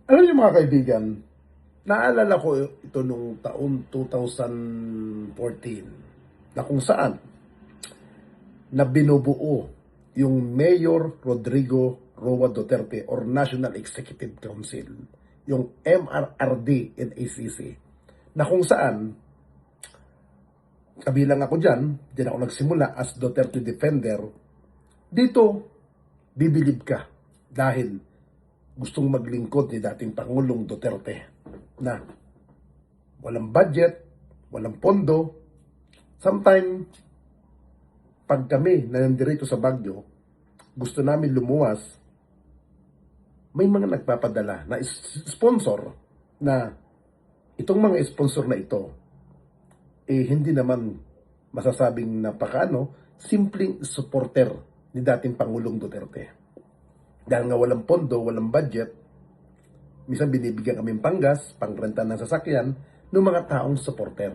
Alam niyo mga kaibigan, naalala ko ito nung taon 2014 na kung saan na binubuo yung Mayor Rodrigo Roa Duterte or National Executive Council, yung MRRD and ACC, na kung saan kabilang ako dyan ako nagsimula as Duterte Defender. Dito, bibilib ka dahil gustong maglingkod ni dating Pangulong Duterte na walang budget, walang pondo. Sometime, pag kami na nandirito sa Baguio, gusto namin lumuwas, may mga nagpapadala na sponsor na itong mga sponsor na ito, hindi naman masasabing napakaano, simpleng supporter ni dating Pangulong Duterte. Dahil nga walang pondo, walang budget, minsan binibigyan kami panggas, pangrenta ng sasakyan, ng mga taong supporter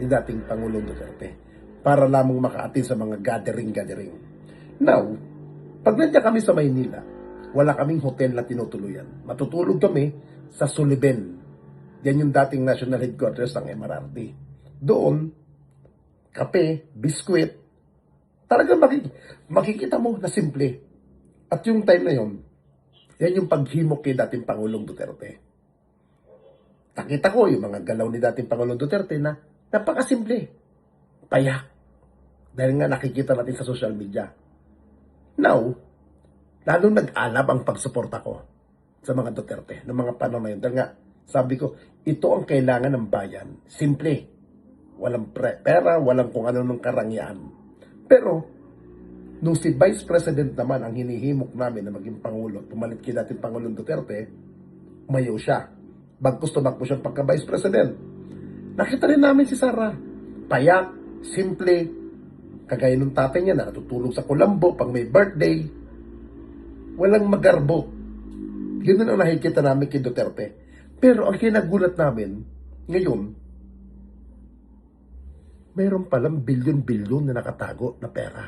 ni dating Pangulong Duterte para lamang makaatin sa mga gathering. Now, pag nandiyan kami sa Maynila, wala kaming hotel na tinutuluyan. Matutulog kami sa Sullivan. Yan yung dating national headquarters ng MRRD. Doon, kape, biskwit, talagang makikita mo na simple. At yung time na yon, yan yung paghimok kay dating Pangulong Duterte. Nakita ko yung mga galaw ni dating Pangulong Duterte na napakasimple. Payak. Dahil nga nakikita natin sa social media. Now, lalong nag-alab ang pagsuporta ko sa mga Duterte ng mga panahon na yun. Dahil nga, sabi ko, ito ang kailangan ng bayan. Simple. Walang pera, walang kung ano ng karangyaan. Pero, nung si Vice President naman ang hinihimok namin na maging Pangulo, pumalit kay dating Pangulong Duterte, umayaw siya. Bagkus tumakbo siyang pagka-Vice President. Nakita rin namin si Sara. Payak, simple, kagaya nung tatay niya na natutulog sa kulambo pag may birthday. Walang magarbo. Yun ang nakikita namin kay Duterte. Pero ang kinagulat namin, ngayon, mayroon palang bilyon-bilyon na nakatago na pera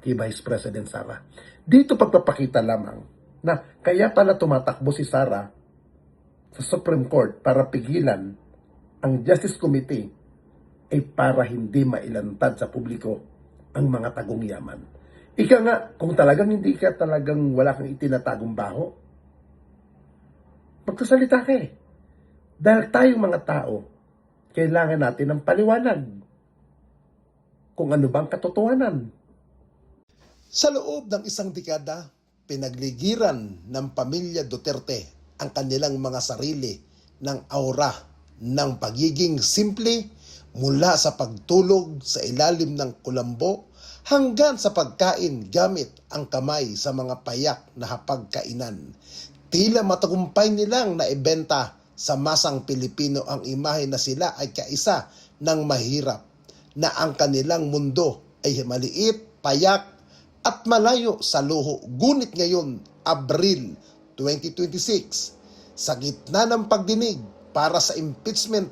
kay Vice President Sara. Dito pagpapakita lamang na kaya pala tumatakbo si Sara sa Supreme Court para pigilan ang Justice Committee ay para hindi mailantad sa publiko ang mga tagong yaman. Ika nga, kung talagang hindi ka talagang wala kang itinatagong baho, magsasalita ka eh. Dahil tayong mga tao, kailangan natin ng paliwanag kung ano bang katotohanan. Sa loob ng isang dekada, pinagligiran ng pamilya Duterte ang kanilang mga sarili ng aura ng pagiging simple mula sa pagtulog sa ilalim ng kulambo hanggang sa pagkain gamit ang kamay sa mga payak na hapagkainan. Tila matagumpay nilang naibenta sa masang Pilipino ang imahe na sila ay kaisa ng mahirap, na ang kanilang mundo ay maliit, payak, at malayo sa luho. Ngunit ngayon, Abril 2026, sa gitna ng pagdinig para sa impeachment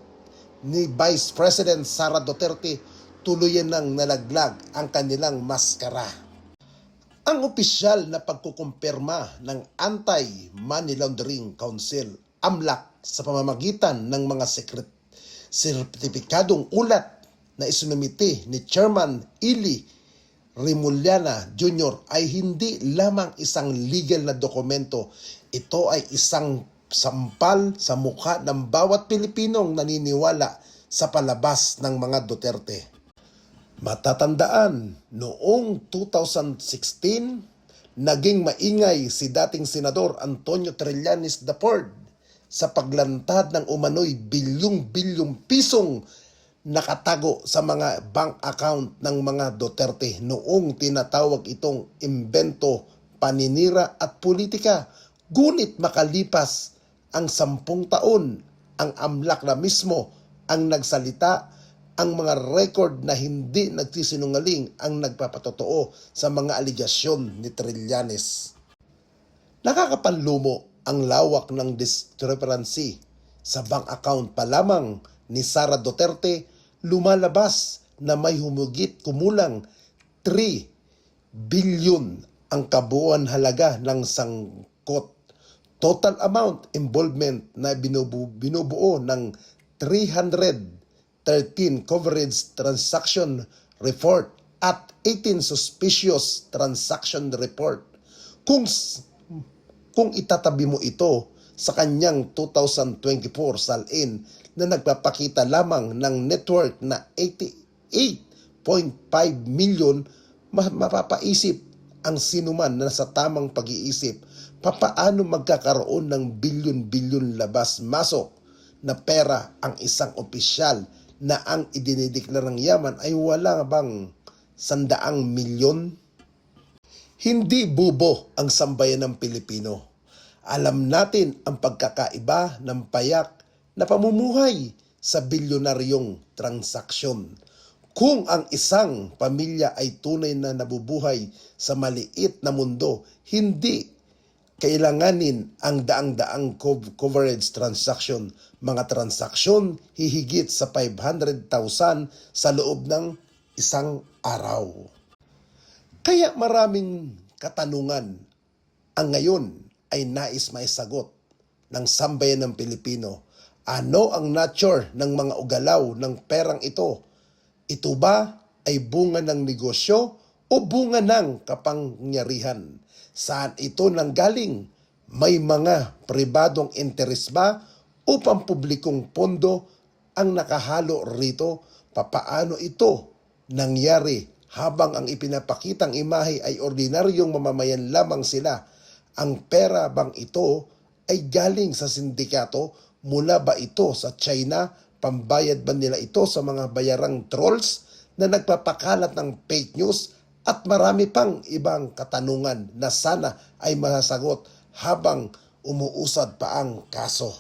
ni Vice President Sara Duterte, tuluyan nang nalaglag ang kanilang maskara. Ang opisyal na pagkukumpirma ng Anti-Money Laundering Council, AMLAC, sa pamamagitan ng mga sertipikadong ulat na isinumite ni Chairman Ili Remullana Jr. ay hindi lamang isang legal na dokumento. Ito ay isang sampal sa mukha ng bawat Pilipinong naniniwala sa palabas ng mga Duterte. Matatandaan, noong 2016, naging maingay si dating Senador Antonio Trillanes III sa paglantad ng umano'y bilyong-bilyong pisong nakatago sa mga bank account ng mga Duterte. Noong tinatawag itong imbento, paninira at politika. Ngunit makalipas ang 10 taon, ang AMLAC na mismo ang nagsalita, ang mga record na hindi nagsisinungaling ang nagpapatotoo sa mga aligasyon ni Trillanes. Nakakapanlumo ang lawak ng discrepancy sa bank account pa lamang ni Sara Duterte. Lumalabas na may humigit kumulang 3 bilyon ang kabuuan halaga ng sangkot Total amount involvement na binubuo ng 313 coverage transaction report at 18 suspicious transaction report. Kung itatabi mo ito sa kanyang 2024 salin na nagpapakita lamang ng network na 88.5 million, mapapaisip ang sinuman na sa tamang pag-iisip papaano magkakaroon ng bilyon-bilyon labas-masok na pera ang isang opisyal na ang idinideklarang yaman ay wala bang 100 milyon? Hindi bubo ang sambayan ng Pilipino. Alam natin ang pagkakaiba ng payak na pamumuhay sa bilyonaryong transaksyon. Kung ang isang pamilya ay tunay na nabubuhay sa maliit na mundo, hindi kailanganin ang daang-daang coverage transaction. Mga transaksyon hihigit sa 500,000 sa loob ng isang araw. Kaya maraming katanungan ang ngayon ay nais maisagot ng sambayan ng Pilipino. Ano ang nature ng mga ugalaw ng perang ito? Ito ba ay bunga ng negosyo o bunga ng kapangyarihan? Saan ito nanggaling? May mga pribadong interes ba o pampublikong pondo ang nakahalo rito? Papaano ito nangyari habang ang ipinapakitang imahe ay ordinaryong mamamayan lamang sila? Ang pera bang ito ay galing sa sindikato? Mula ba ito sa China? Pambayad ba nila ito sa mga bayarang trolls na nagpapakalat ng fake news? At marami pang ibang katanungan na sana ay masasagot habang umuusad pa ang kaso.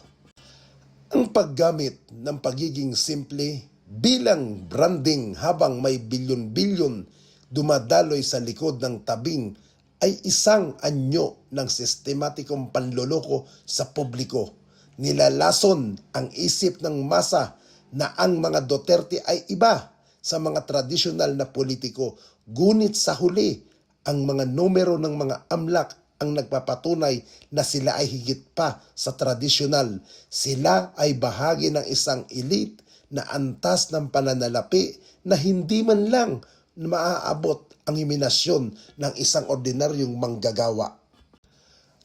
Ang paggamit ng pagiging simple bilang branding habang may bilyon-bilyon dumadaloy sa likod ng tabing ay isang anyo ng sistematikong panloloko sa publiko. Nilalason ang isip ng masa na ang mga Duterte ay iba sa mga tradisyonal na politiko. Ngunit sa huli, ang mga numero ng mga AMLAC ang nagpapatunay na sila ay higit pa sa tradisyonal. Sila ay bahagi ng isang elite na antas ng pananalapi na hindi man lang maaabot ang iminasyon ng isang ordinaryong manggagawa.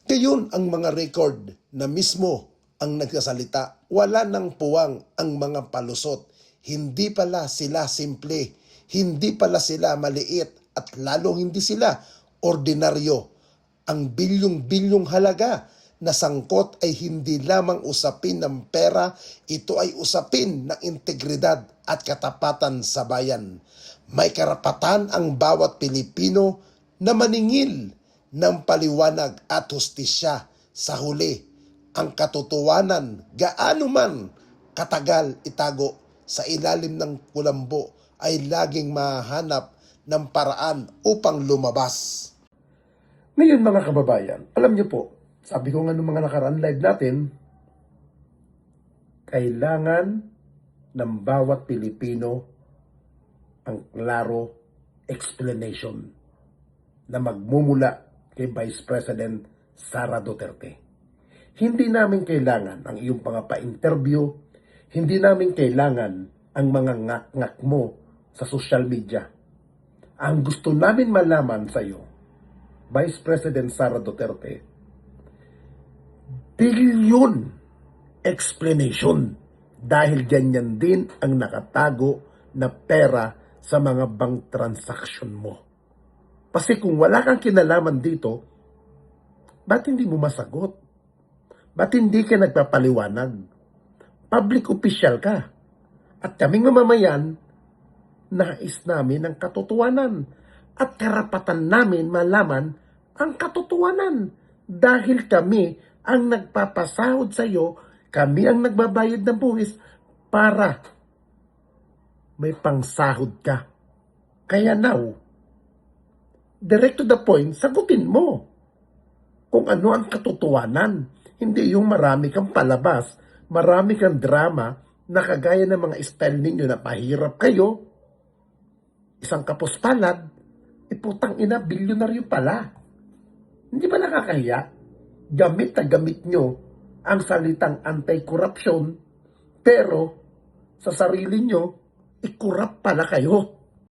Gayon ang mga record na mismo ang nagsasalita, wala nang puwang ang mga palusot. Hindi pala sila simple, hindi pala sila maliit, at lalong hindi sila ordinaryo. Ang bilyong-bilyong halaga na sangkot ay hindi lamang usapin ng pera, ito ay usapin ng integridad at katapatan sa bayan. May karapatan ang bawat Pilipino na maningil ng paliwanag at hustisya. Sa huli, ang katotohanan, gaano man katagal itago sa ilalim ng kulambo, ay laging mahanap ng paraan upang lumabas. Ngayon mga kababayan, alam niyo po, sabi ko nga nung mga nakaraan live natin, kailangan ng bawat Pilipino ang klaro explanation na magmumula kay Vice President Sara Duterte. Hindi namin kailangan ang iyong pangapa-interview, hindi namin kailangan ang mga ngak-ngak mo sa social media. Ang gusto namin malaman sa iyo, Vice President Sara Duterte, billion explanation, dahil ganyan din ang nakatago na pera sa mga bank transaction mo. Kasi kung wala kang kinalaman dito, ba't hindi mo masagot? Ba't hindi ka nagpapaliwanag? Public official ka. At kaming mamamayan, nais namin ang katotohanan. At karapatan namin malaman ang katotohanan. Dahil kami ang nagpapasahod sa iyo, kami ang nagbabayad ng buwis para may pangsahod ka. Kaya now, direct to the point, sagutin mo kung ano ang katotohanan. Hindi yung marami kang palabas, marami kang drama na kagaya ng mga style ninyo na pahirap kayo, isang kapuspalad, iputang ina, bilyonaryo pala. Hindi ba nakakahiya? gamit na gamit nyo ang salitang anti-corruption, pero sa sarili nyo, i-corrupt pala kayo.